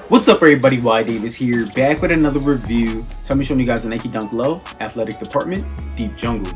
What's up everybody, whydavis here, back with another review. So I'm showing you guys the Nike Dunk Low Athletic Department Deep Jungle.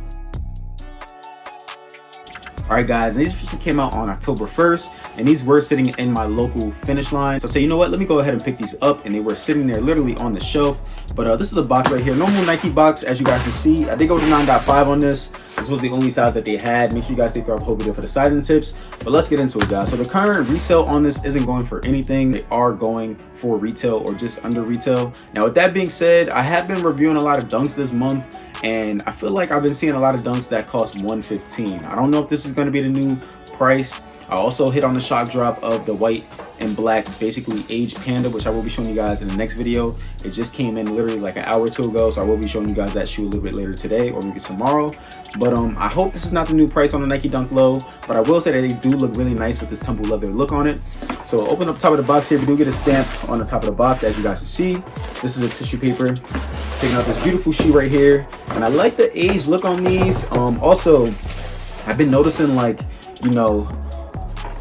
Alright guys, these just came out on October 1st, and these were sitting in my local Finish line. So I say, you know what, let me go ahead and pick these up, and they were sitting there literally on the shelf. But this is a box right here, normal Nike box, as you guys can see. I did go to 9.5 on this. This was the only size that they had. Make sure you guys stay throughout the whole video for the sizing tips. But let's get into it, guys. So the current resale on this isn't going for anything. They are going for retail or just under retail. Now with that being said, I have been reviewing a lot of dunks this month, and I feel like I've been seeing a lot of dunks that cost $115. I don't know if this is going to be the new price. I also hit on the shock drop of the white and black, basically aged Panda, which I will be showing you guys in the next video. It just came in literally like an hour or two ago, so I will be showing you guys that shoe a little bit later today or maybe tomorrow. But I hope this is not the new price on the Nike Dunk Low, but I will say that they do look really nice with this tumble leather look on it. So open up top of the box here, we do get a stamp on the top of the box, as you guys can see. This is a tissue paper taking out this beautiful shoe right here, and I like the aged look on these. Also, I've been noticing, like, you know,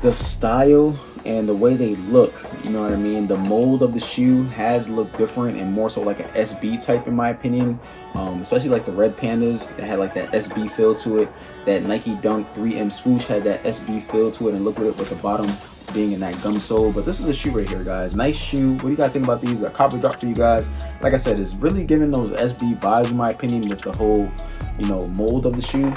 the style and the way they look, you know what I mean? The mold of the shoe has looked different and more so like an SB type, in my opinion. Especially like the red Pandas that had like that SB feel to it. That Nike Dunk 3M swoosh had that SB feel to it, and look at it with the bottom being in that gum sole. But this is the shoe right here, guys. Nice shoe. What do you guys think about these? A copper drop for you guys. Like I said, it's really giving those SB vibes, in my opinion, with the whole, you know, mold of the shoe.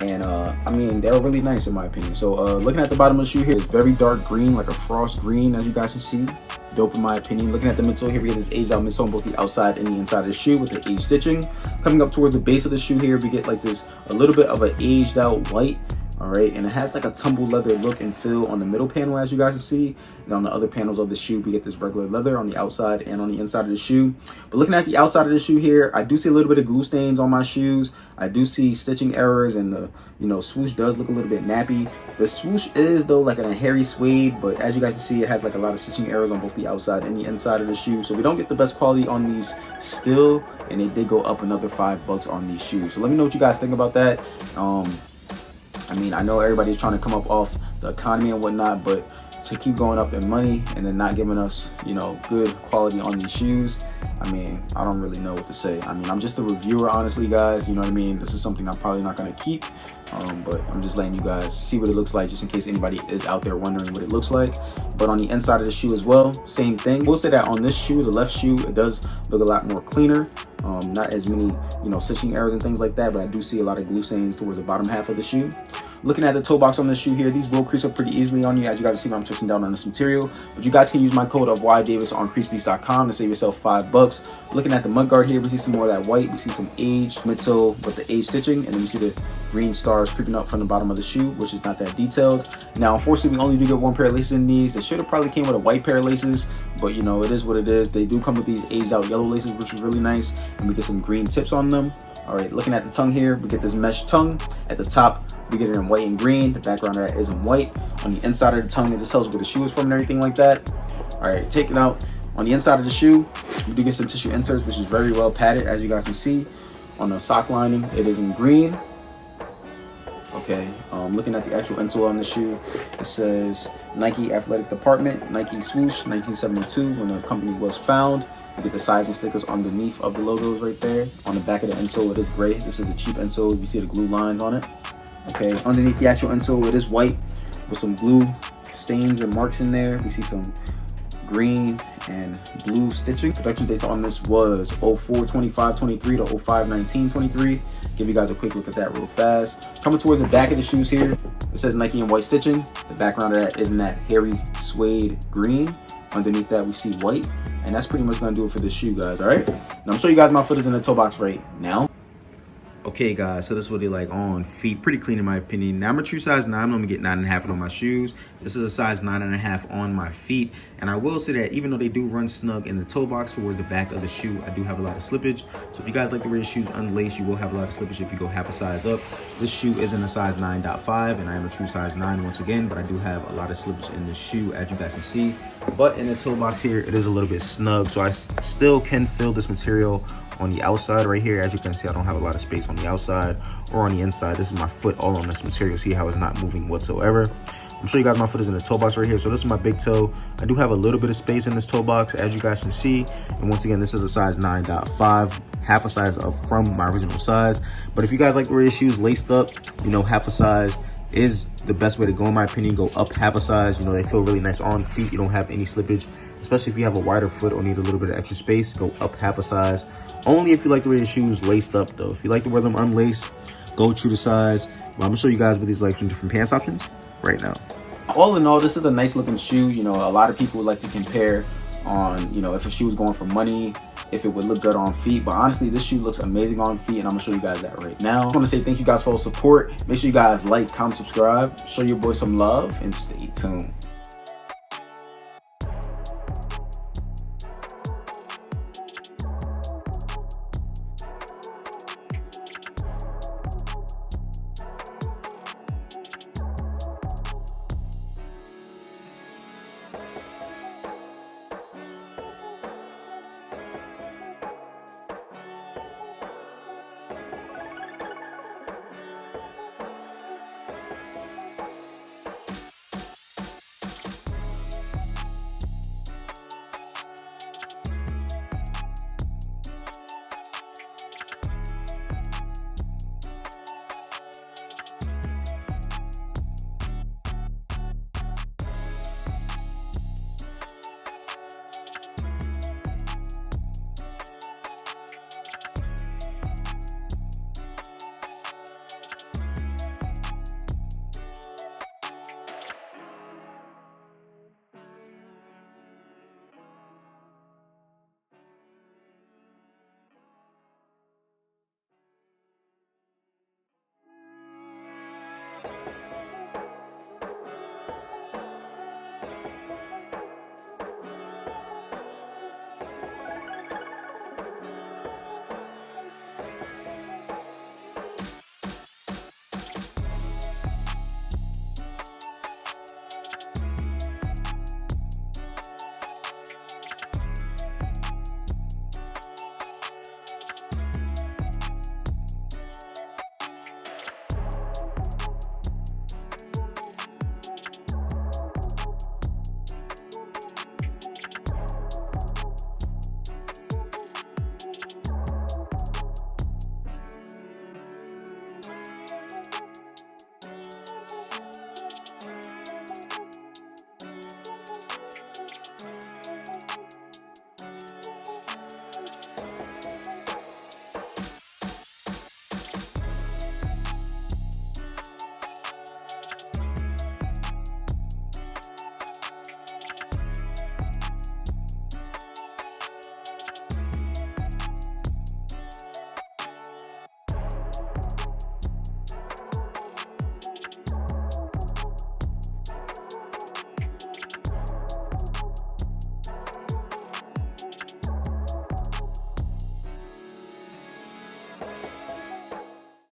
And I mean, they're really nice in my opinion. So looking at the bottom of the shoe here, it's very dark green, like a frost green, as you guys can see. Dope in my opinion. Looking at the midsole here, we get this aged out midsole on both the outside and the inside of the shoe with the aged stitching. Coming up towards the base of the shoe here, we get like this, a little bit of an aged out white. All right, and it has like a tumble leather look and feel on the middle panel, as you guys can see. And on the other panels of the shoe, we get this regular leather on the outside and on the inside of the shoe. But looking at the outside of the shoe here, I do see a little bit of glue stains on my shoes. I do see stitching errors, and the, you know, swoosh does look a little bit nappy. The swoosh is though like a hairy suede, but as you guys can see, it has like a lot of stitching errors on both the outside and the inside of the shoe. So we don't get the best quality on these still, and they did go up another $5 on these shoes. So let me know what you guys think about that. I mean, I know everybody's trying to come up off the economy and whatnot, but to keep going up in money and then not giving us, you know, good quality on these shoes, I mean, I don't really know what to say. I mean, I'm just a reviewer, honestly, guys. You know what I mean? This is something I'm probably not going to keep, but I'm just letting you guys see what it looks like, just in case anybody is out there wondering what it looks like. But on the inside of the shoe as well, same thing. We'll say that on this shoe, the left shoe, it does look a lot more cleaner. Not as many, you know, stitching errors and things like that, but I do see a lot of glue stains towards the bottom half of the shoe. Looking at the toe box on this shoe here, these will crease up pretty easily on you, as you guys see when I'm touching down on this material. But you guys can use my code of whydavis on creasebeast.com to save yourself $5. Looking at the mudguard here, we see some more of that white. We see some aged midsole with the aged stitching, and then we see the green stars creeping up from the bottom of the shoe, which is not that detailed. Now, unfortunately, we only do get one pair of laces in these. They should have probably came with a white pair of laces, but you know, it is what it is. They do come with these aged out yellow laces, which is really nice, and we get some green tips on them. All right, looking at the tongue here, we get this mesh tongue. At the top, we get it in white and green. The background of that is in white. On the inside of the tongue, it just tells where the shoe is from and everything like that. All right, take it out. On the inside of the shoe, we do get some tissue inserts, which is very well padded, as you guys can see. On the sock lining, it is in green. Okay, looking at the actual insole on the shoe, it says Nike Athletic Department, Nike swoosh, 1972, when the company was found. You get the sizing stickers underneath of the logos right there. On the back of the insole, it is gray. This is the cheap insole. You see the glue lines on it. Okay, underneath the actual insole, it is white with some blue stains and marks in there. We see some green and blue stitching. Production dates on this was 04/25/23 to 05/19/23. Give you guys a quick look at that real fast. Coming towards the back of the shoes here, it says Nike in white stitching. The background of that is in that hairy suede green. Underneath that, we see white. And that's pretty much gonna do it for this shoe, guys. All right, now I'm showing you guys my foot is in the toe box right now. Okay guys, so this is what they like on feet. Pretty clean in my opinion. Now I'm a true size 9, I'm gonna get 9.5 on my shoes. This is a size 9.5 on my feet. And I will say that even though they do run snug in the toe box towards the back of the shoe, I do have a lot of slippage. So if you guys like to wear your shoes unlaced, you will have a lot of slippage if you go half a size up. This shoe is in a size 9.5 and I am a true size 9 once again, but I do have a lot of slippage in this shoe as you guys can see. But in the toe box here, it is a little bit snug, so I still can feel this material on the outside right here. As you can see, I don't have a lot of space on the outside or on the inside. This is my foot all on this material. See how it's not moving whatsoever. I'm showing you guys my foot is in the toe box right here. So this is my big toe. I do have a little bit of space in this toe box, as you guys can see. And once again, this is a size 9.5, half a size up from my original size. But if you guys like to wear your shoes laced up, you know, half a size is the best way to go in my opinion. Go up half a size. You know, they feel really nice on feet. You don't have any slippage, especially if you have a wider foot or need a little bit of extra space. Go up half a size. Only if you like to wear your shoes laced up though. If you like to wear them unlaced, go true to size. But I'm gonna show you guys what these like some different pants options right now. All in all, this is a nice looking shoe. You know, a lot of people would like to compare on, you know, if a shoe is going for money, if it would look good on feet. But honestly, this shoe looks amazing on feet, and I'm gonna show you guys that right now. I want to say thank you guys for all the support. Make sure you guys like, comment, subscribe, show your boy some love, and stay tuned.